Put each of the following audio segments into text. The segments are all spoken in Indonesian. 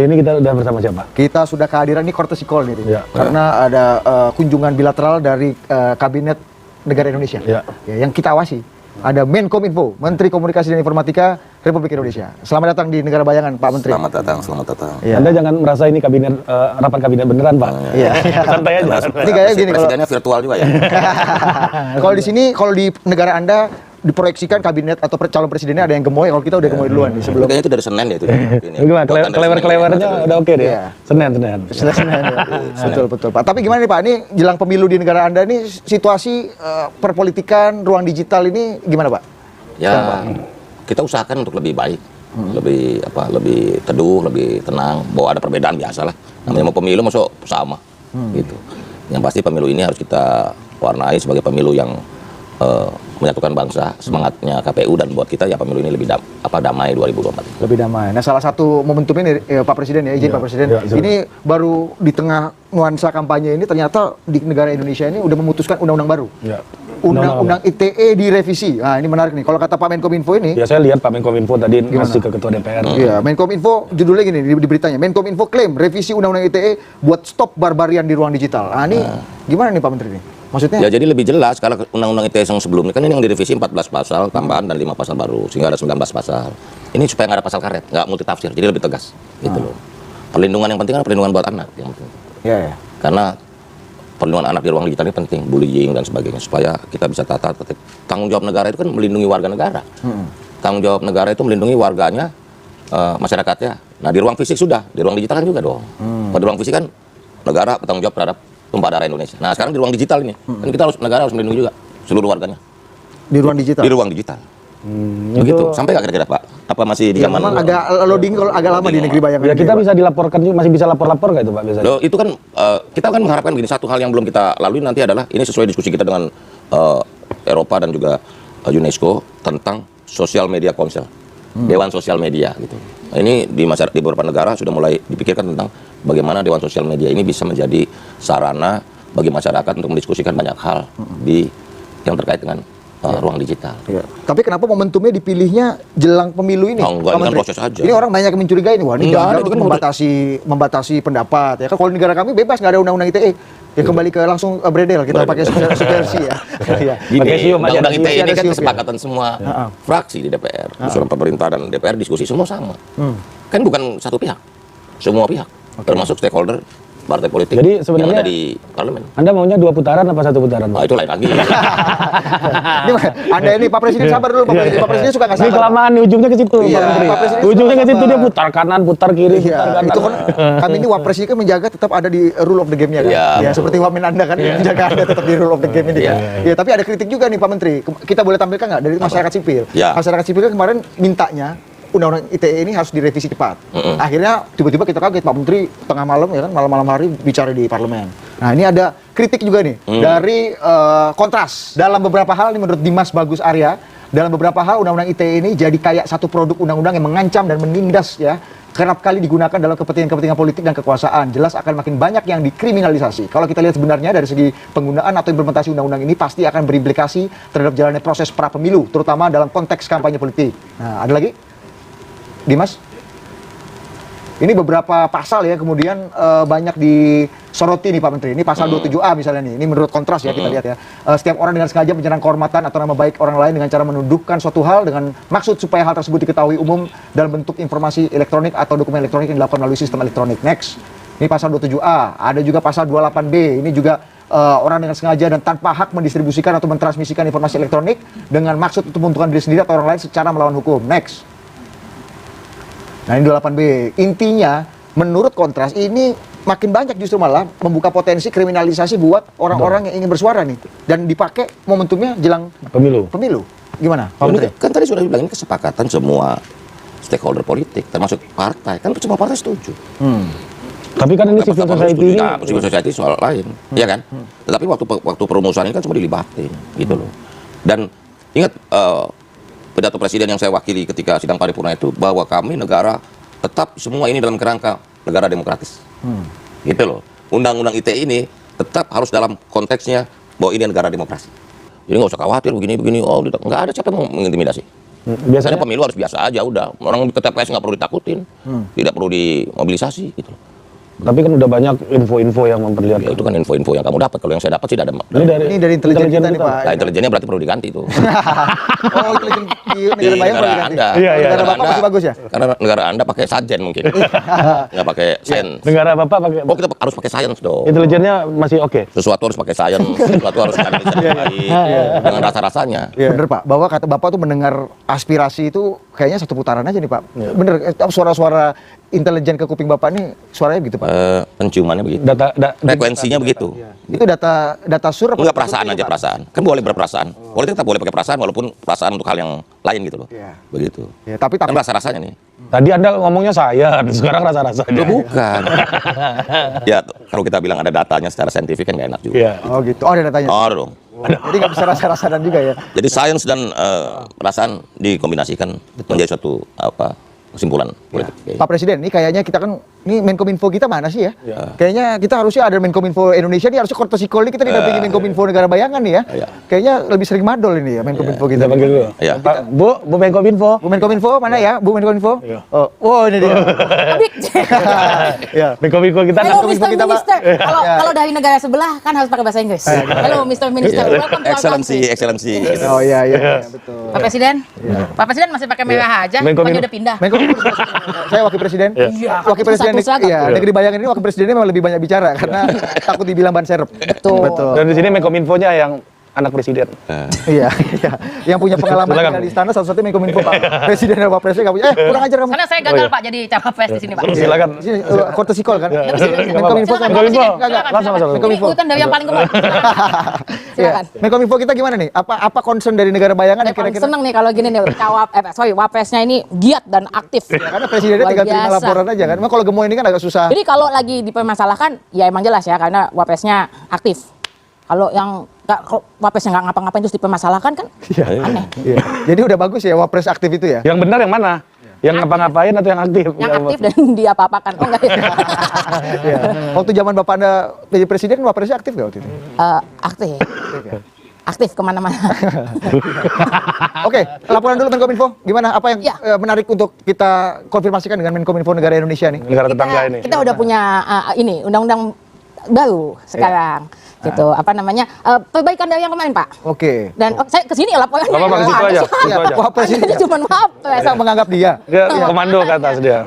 Hari ini kita udah bersama siapa? Kita sudah kehadiran ini courtesy call nih, Ya. karena ada kunjungan bilateral dari Kabinet Negara Indonesia ya, yang kita awasi. Ada Menkominfo, Menteri Komunikasi dan Informatika Republik Indonesia. Selamat datang di Negara Bayangan, Pak Menteri. Selamat datang, selamat datang. Ya. Anda jangan merasa ini kabinet rapat kabinet beneran, Pak. Iya. Santai aja. Ini kayak gini, Presidennya virtual juga ya. kalau di sini, kalau di negara Anda diproyeksikan kabinet atau calon presidennya ada yang gemoy, kalau kita udah gemoy duluan nih sebelum. Kayaknya itu dari Senin ya itu. Gimana? Kelewer-kelewernya udah oke deh. Iya. Senin. Betul Pak. Tapi gimana nih Pak? Ini jelang pemilu di negara Anda ini situasi perpolitikan ruang digital ini gimana Pak? Ya, kita usahakan untuk lebih baik, lebih teduh, lebih tenang. Bahwa ada perbedaan biasa lah. Namanya mau pemilu masuk sama, gitu. Yang pasti pemilu ini harus kita warnai sebagai pemilu yang menyatukan bangsa, semangatnya KPU, dan buat kita ya pemilu ini lebih damai 2024. Lebih damai. Nah, salah satu momentum ini Pak Presiden ya, izin Pak Presiden. Ini baru di tengah nuansa kampanye ini ternyata di negara Indonesia ini udah memutuskan undang-undang baru. Ya. Undang-undang ITE direvisi. Nah, ini menarik nih. Kalau kata Pak Menkominfo ini, Ya, saya lihat Pak Menkominfo tadi ngasih ke Ketua DPR. iya, Menkominfo judulnya gini di beritanya. Menkominfo klaim revisi undang-undang ITE buat stop barbarian di ruang digital. Nah, ini gimana nih Pak Menteri nih? Maksudnya? Ya jadi lebih jelas kalau undang-undang ITE yang sebelumnya kan ini yang direvisi 14 pasal tambahan dan 5 pasal baru sehingga ada 19 pasal. Ini supaya nggak ada pasal karet, nggak multitafsir, jadi lebih tegas gitu loh. Perlindungan yang penting kan perlindungan buat anak yang penting. Ya. Karena perlindungan anak di ruang digital ini penting, bullying dan sebagainya, supaya kita bisa tata tertib. Tanggung jawab negara itu kan melindungi warga negara. Tanggung jawab negara itu melindungi warganya, masyarakatnya. Nah di ruang fisik sudah, di ruang digital kan juga dong. Pada ruang fisik kan negara bertanggung jawab terhadap tumpah darah Indonesia. Nah sekarang di ruang digital ini, kan kita negara harus melindungi juga seluruh warganya. Di ruang digital? Di ruang digital. Begitu. Sampai nggak kira-kira Pak? Apa masih di Ya, zaman? memang agak loading kalau agak lama di negeri bayangan. Ya, kita bisa dilaporkan juga, masih bisa lapor-lapor nggak itu Pak biasanya? Loh, itu kan kita kan mengharapkan gini, satu hal yang belum kita lalui nanti adalah ini sesuai diskusi kita dengan Eropa dan juga UNESCO tentang Social Media Council, Dewan Sosial Media gitu. Nah, ini di beberapa negara sudah mulai dipikirkan tentang bagaimana Dewan Sosial Media ini bisa menjadi sarana bagi masyarakat untuk mendiskusikan banyak hal yang terkait dengan ruang digital. Ya. Tapi kenapa momentumnya dipilihnya jelang pemilu ini? Oh, enggak, ini kan proses aja. Ini orang banyak yang mencurigai nih, wah ini Enggak, jangan itu kan membatasi pendapat. Ya kan kalau di negara kami bebas, nggak ada undang-undang ITE. Ya kembali ke langsung bredel, kita pakai subversi ya. Gini, undang-undang ITE ini kan siup, kesepakatan semua fraksi di DPR, usulan pemerintah dan DPR diskusi semua sama. Kan bukan satu pihak, semua pihak, termasuk stakeholder partai politik. Jadi sebenarnya yang ada di parlemen. Anda maunya 2 putaran apa 1 putaran? Nah, itu lain lagi. Anda ini Pak Presiden sabar dulu, Pak Presiden suka nggak sabar. Ini kelamaan nih, ujungnya ke situ, Iya, Pak Menteri. Pak Presiden Ujungnya suka ke situ, sabar. dia putar kanan, putar kiri, putar Iya, kanan. itu kan kami ini Wapres ini kan menjaga tetap ada di rule of the game-nya kan. Iya, Ya, seperti wamen Anda kan menjaga Anda tetap di rule of the game ini kan. Ya, tapi ada kritik juga nih Pak Menteri. Kita boleh tampilkan nggak dari masyarakat sipil? Ya. Masyarakat sipil kan kemarin mintanya undang-undang ITE ini harus direvisi cepat. Akhirnya tiba-tiba kita kaget Pak Menteri tengah malam ya kan, malam-malam hari bicara di parlemen. Nah, ini ada kritik juga nih dari Kontras. Dalam beberapa hal ini menurut Dimas Bagus Arya, dalam beberapa hal undang-undang ITE ini jadi kayak satu produk undang-undang yang mengancam dan menindas ya, kerap kali digunakan dalam kepentingan-kepentingan politik dan kekuasaan. Jelas akan makin banyak yang dikriminalisasi. Kalau kita lihat sebenarnya dari segi penggunaan atau implementasi undang-undang ini pasti akan berimplikasi terhadap jalannya proses pra pemilu, terutama dalam konteks kampanye politik. Nah, ada lagi? Dimas? Ini beberapa pasal ya kemudian banyak disoroti nih Pak Menteri. Ini pasal 27A misalnya nih. Ini menurut Kontras ya kita lihat ya. Setiap orang dengan sengaja menyerang kehormatan atau nama baik orang lain dengan cara menuduhkan suatu hal dengan maksud supaya hal tersebut diketahui umum dalam bentuk informasi elektronik atau dokumen elektronik yang dilakukan melalui sistem elektronik. Next. Ini pasal 27A. Ada juga pasal 28B. Ini juga orang dengan sengaja dan tanpa hak mendistribusikan atau mentransmisikan informasi elektronik dengan maksud untuk menguntungkan diri sendiri atau orang lain secara melawan hukum. Next. Nah, ini 28B. Intinya, menurut Kontras, ini makin banyak justru malah membuka potensi kriminalisasi buat orang-orang yang ingin bersuara nih. Dan dipakai momentumnya jelang Pemilu. Gimana, Pak Ini Menteri? kan tadi sudah dibilang ini kesepakatan semua stakeholder politik, termasuk partai. Kan semua partai setuju. Tapi kan ini civil society ini, Nah, civil society soal lain, ya kan? Tetapi waktu perumusan ini kan semua dilibatin, gitu loh. Dan ingat pidato presiden yang saya wakili ketika sidang paripurna itu bahwa kami negara tetap semua ini dalam kerangka negara demokratis, gitu loh. Undang-undang ITE ini tetap harus dalam konteksnya bahwa ini negara demokrasi. Jadi nggak usah khawatir begini-begini. Oh, nggak ada siapa yang mau mengintimidasi. Biasanya Biasanya pemilu harus biasa aja udah. Orang ke TPS nggak perlu ditakutin, tidak perlu dimobilisasi gitu. tapi kan udah banyak info-info yang Ya, memperlihatkan. itu kan info-info yang kamu dapat. Kalau yang saya dapat sih ada. Ini Ini dari intelijen kita nih, Pak. Nah, intelijennya berarti perlu diganti tuh. Oh, intelijen di Di negara bayang negara perlu diganti. Anda. Iya, iya. Negara Negara Bapak Anda. masih bagus ya? Karena negara Anda pakai sajen mungkin. Nggak pakai sains. Negara Bapak pakai Oh, kita harus pakai sains dong. intelijennya masih oke. Sesuatu harus pakai sains, sesuatu harus dianalisa dengan baik, dengan rasa-rasanya. Bener Pak, bahwa kata Bapak tuh mendengar aspirasi itu kayaknya satu putaran aja nih Pak. Bener, suara-suara intelijen ke kuping Bapak nih suaranya begitu Pak. Penciumannya begitu. Frekuensinya begitu. Itu data sur apa? Enggak perasaan survei, aja Pak? perasaan. Kan boleh berperasaan. Politik tetap boleh pakai perasaan walaupun perasaan untuk hal yang lain gitu loh. Iya. Begitu. Ya, tapi Kan rasa-rasanya nih. Tadi Anda ngomongnya saya, sekarang rasa-rasanya. Ya bukan. Ya kalau kita bilang ada datanya secara saintifik kan nggak enak juga. Iya. Oh gitu. Oh ada datanya. Oh ada dong. Jadi nggak bisa rasa-rasanan juga ya. Jadi sains dan perasaan dikombinasikan menjadi suatu kesimpulan politik. Pak Presiden, ini kayaknya kita kan, ini Menkominfo kita mana sih ya? Ya. Kayaknya kita harusnya ada Menkominfo Indonesia nih, harusnya Kortosikol ini kita didampingi Menkominfo negara bayangan nih ya. Ya. Kayaknya lebih sering madol ini ya Menkominfo kita. Kita panggil dulu. Iya. Pak, Bu Menkominfo. Bu Menkominfo mana ya? Bu Menkominfo? Iya. Oh ini dia. Adik. Ya. Menkominfo kita Hello Menkominfo Mr. kita, Pak. Minister. Kalau Ya. kalau dari negara sebelah kan harus pakai bahasa Inggris. Hello Mr. Minister. Welcome to our country. Excellency. Oh iya betul. Pak Presiden. Pak Presiden masih pakai merah aja. Menkominfo. Pokoknya udah pindah. Menkominfo, saya wakil presiden. Iya. Wakil presiden Satu-satu. iya, negeri bayangan ini wakil presidennya memang lebih banyak bicara karena takut dibilang ban serep. Betul. Dan di sini Menkominfonya yang anak presiden. Iya. Yang punya pengalaman Silakan. tinggal di istana salah satunya Menkominfo Pak. Presiden dan Pak Presiden nggak punya. Kurang ajar kamu. Karena saya gagal Pak jadi cawapres di sini Pak. Silakan. Di sini Kortosikol kan? Ya. Menkominfo kan? Menkominfo. Langsung masuk. Ini Menkominfo. urutan dari yang paling gemuk. Iya. Silakan. Menkominfo kita gimana nih? Apa concern dari negara bayangan yang Saya paling kira-kira? seneng nih kalau gini nih wapresnya ini giat dan aktif. Karena presidennya Luar tinggal terima biasa. laporan aja kan. Emang kalau gemoy ini kan agak susah. Jadi kalau lagi dipermasalahkan ya emang jelas ya karena wapresnya aktif. Kalau yang kalau wapresnya nggak ngapa-ngapain terus dipermasalahkan kan aneh. Iya. Jadi udah bagus ya wapres aktif itu ya. Yang benar yang mana? Yang ngapa-ngapain atau yang aktif? Yang aktif dan dia apa-apakan. Oh enggak ya? Iya. Waktu zaman Bapak Anda jadi presiden wapresnya aktif nggak waktu itu? Aktif. Aktif kemana-mana. Oke, laporan dulu Menkominfo. Gimana? Apa yang Ya. menarik untuk kita konfirmasikan dengan Menkominfo negara Indonesia nih? Negara tetangga ini. Kita udah punya ini undang-undang baru sekarang. Gitu. Apa namanya? Perbaikan dari yang kemarin, Pak. Oke. Dan saya kesini laporannya. Nggak apa-apa, ke situ aja. Iya, Itu aja. Wapres ini. Itu cuma wapres. Saya menganggap dia. Dia komando ke atas dia.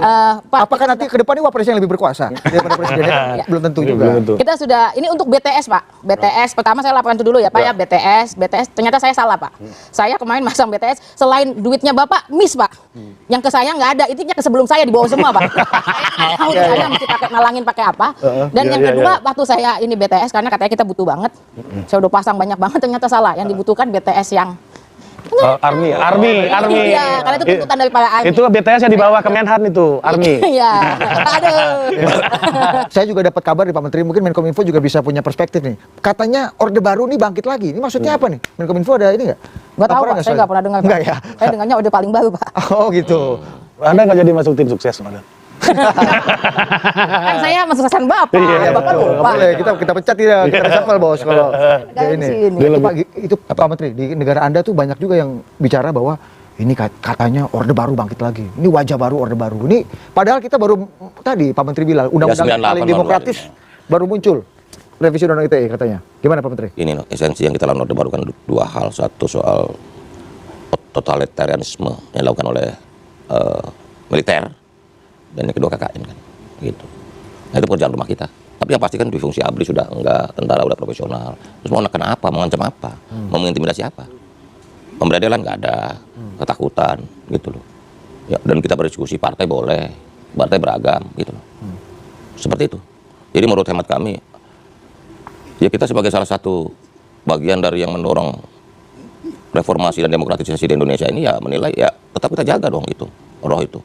Pak, Apakah nanti ke depan ini wapres yang lebih berkuasa daripada presiden? Ya. Belum tentu Belum juga. tentu. kita sudah ini untuk BTS Pak. BTS pertama saya laporan itu dulu ya Pak ya BTS ternyata saya salah Pak. Saya kemarin masang BTS selain duitnya Bapak miss Pak. Yang ke saya nggak ada, intinya ke sebelum saya dibawa semua Pak. Saya tahu saya mesti pakai nalangin pakai apa. Dan Iya, yang iya, kedua iya. waktu saya ini BTS karena katanya kita butuh banget. Saya udah pasang banyak banget ternyata salah. Yang dibutuhkan BTS yang Army. Iya, karena itu tuntutan dari para Army. Itu BTS yang dibawa ke Menhan itu, Army. Iya. Aduh. Saya juga dapat kabar dari Pak Menteri, mungkin Menkominfo juga bisa punya perspektif nih. Katanya Orde Baru nih bangkit lagi. Ini maksudnya apa nih? Menkominfo ada ini nggak? Nggak tahu Laporan Pak, saya soal nggak pernah dengar. Pak. Nggak ya? Saya dengarnya Orde paling baru Pak. Oh gitu. Anda nggak jadi masuk tim sukses, Mas. Kan saya suksesan Bapak. Iya, Bapak Betul, nggak lupa. boleh. Kita pecat dia, kita reshuffle bos kalau Dari ini. sini. Itu Pak Menteri, di negara Anda tuh banyak juga yang bicara bahwa ini katanya Orde Baru bangkit lagi. Ini wajah baru Orde Baru. Ini padahal kita baru tadi Pak Menteri bilang undang-undang 98 paling demokratis baru muncul. Revisi undang ITE katanya. Gimana Pak Menteri? Ini loh, esensi yang kita lakukan Orde Baru kan dua hal. Satu soal totalitarianisme yang dilakukan oleh militer, dan yang kedua KKN kan, gitu. Nah itu pekerjaan rumah kita. Tapi yang pasti kan di fungsi ABRI sudah enggak, tentara udah profesional. Terus mau neken apa, mengancam apa, mau mengintimidasi apa? Pembelajaran nggak ada, ketakutan, gitu loh. Ya, dan kita berdiskusi, partai boleh, partai beragam, gitu loh. Seperti itu. Jadi menurut hemat kami, ya kita sebagai salah satu bagian dari yang mendorong reformasi dan demokratisasi di Indonesia ini ya menilai ya tetap kita jaga dong itu, roh itu.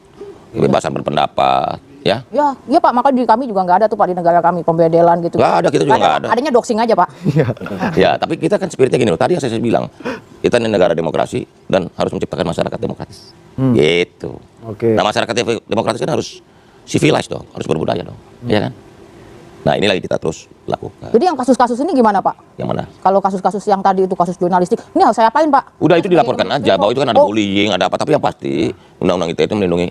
Kebebasan berpendapat, ya. Ya, iya Pak, maka di kami juga nggak ada tuh Pak di negara kami pembedelan gitu. Nggak ada, kita juga nggak ada. Adanya doxing aja Pak. Ya, tapi kita kan spiritnya gini loh. Tadi yang saya bilang, kita ini negara demokrasi dan harus menciptakan masyarakat demokratis. Gitu. Oke. Nah, masyarakat demokratis kan harus civilized dong, harus berbudaya dong. Iya kan? Nah, inilah yang kita terus lakukan. Jadi yang kasus-kasus ini gimana Pak? Yang mana? Kalau kasus-kasus yang tadi itu kasus jurnalistik, ini harus saya apain Pak? Udah itu dilaporkan aja bahwa itu kan ada Oh. bullying, ada apa. Tapi yang pasti undang-undang ITE itu melindungi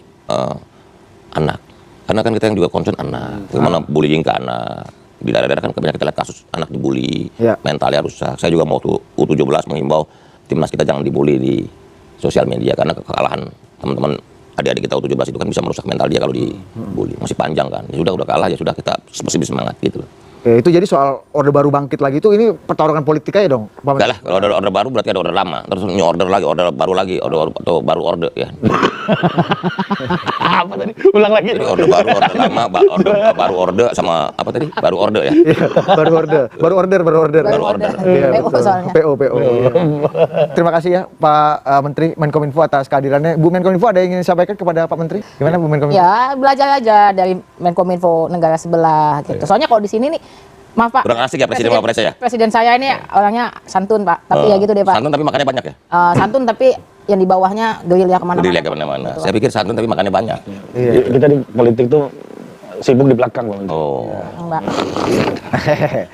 anak. Karena kan kita yang juga concern anak. Bagaimana bullying ke anak. Di daerah-daerah kan kebanyakan kita lihat kasus anak dibully, Ya. mentalnya rusak. Saya juga mau U17 menghimbau timnas kita jangan dibully di sosial media karena kekalahan teman-teman adik-adik kita U17 itu kan bisa merusak mental dia kalau dibully. Masih panjang kan. Ya udah kalah ya sudah kita mesti semangat gitu loh. Oke, itu jadi soal Orde Baru bangkit lagi itu ini pertarungan politik aja dong, Pak Menteri? Enggak lah, kalau ada order baru berarti ada order lama. Terus new order lagi, order baru lagi, atau baru order ya. Apa tadi? Ulang lagi. Jadi order baru, order lama, baru order sama apa tadi? Baru order ya. Iya, baru order. Baru order. Iya, PO betul. soalnya. PO. Iya. Terima kasih ya Pak Menteri Menkominfo atas kehadirannya. Bu Menkominfo ada yang ingin disampaikan kepada Pak Menteri? Gimana Bu Menkominfo? Ya belajar aja dari Menkominfo negara sebelah gitu. Soalnya kalau di sini nih, maaf Pak. Kurang asik ya Presiden sama Presiden ya? Presiden saya ini orangnya santun Pak, tapi ya gitu deh Pak. Santun tapi makannya banyak ya? Santun tapi yang di bawahnya gerilya kemana-mana. Gerilya kemana-mana. Saya pikir santun tapi makannya banyak. Iya. Kita di politik tuh sibuk di belakang, Bang. Oh. Enggak.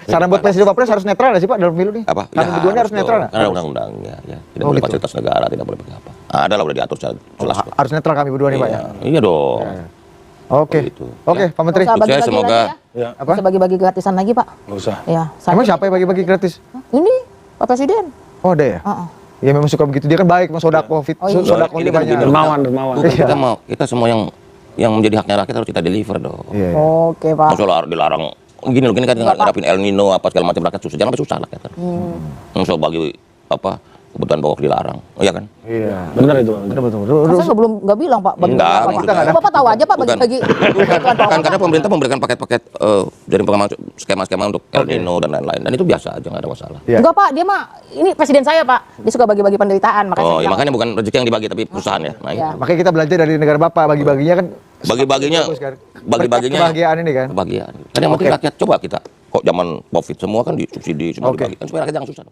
Saran buat Presiden Wapres harus netral nggak sih Pak dalam pemilu nih? Apa? Saran keduanya harus netral nggak? Karena ada undang-undangnya ya. Tidak Oh, boleh gitu. fasilitas negara, tidak boleh pakai apa. Ada lah udah diatur secara jelas. kok. Harus netral kami berdua nih Pak ya. Iya dong. Oke. Gitu. Oke, Pak Menteri. Nggak usah Sukses, bagi-bagi semoga. lagi ya. Ya, Apa? Nggak usah bagi-bagi gratisan lagi Pak. nggak usah. Ya, Emang siapa yang bagi-bagi gratis? Ini Pak Presiden. Oh, ada ya? Heeh. Ya memang suka begitu. Dia kan baik, Mas sodako, fit, Oh, iya. sodako Ini dia kan banyak. begini, Dermawan, dermawan. Bukan kita semua yang menjadi haknya rakyat harus kita deliver dong. Iya. Oke Pak. Masalah dilarang gini loh, gini kan ngadapin El Nino apa segala macam rakyat susah. Jangan sampai susah rakyat. Masalah bagi apa kebutuhan pokok dilarang. Iya kan? Iya. Benar itu, Bang. Betul. Masa nggak bilang Pak bagi Enggak, apa? maksudnya- Bapak tahu aja Pak Bukan. bagi-bagi. Kan karena pemerintah memberikan paket-paket dari pengaman skema-skema untuk El Nino dan lain-lain. Dan itu biasa aja, nggak ada masalah. Iya. Enggak Pak, dia mah ini presiden saya Pak. Dia suka bagi-bagi penderitaan makanya. Oh, saya ya bilang. makanya bukan rezeki yang dibagi tapi perusahaan ya. Nah, Ya. itu. Makanya kita belajar dari negara Bapak, bagi-baginya kan Bagi-baginya, bagus kan? bagi-baginya Kebahagiaan ini kan. kebahagiaan. Kan yang penting Oke. rakyat coba kita kok zaman Covid semua kan disubsidi semua Oke. dibagikan supaya rakyat jangan susah.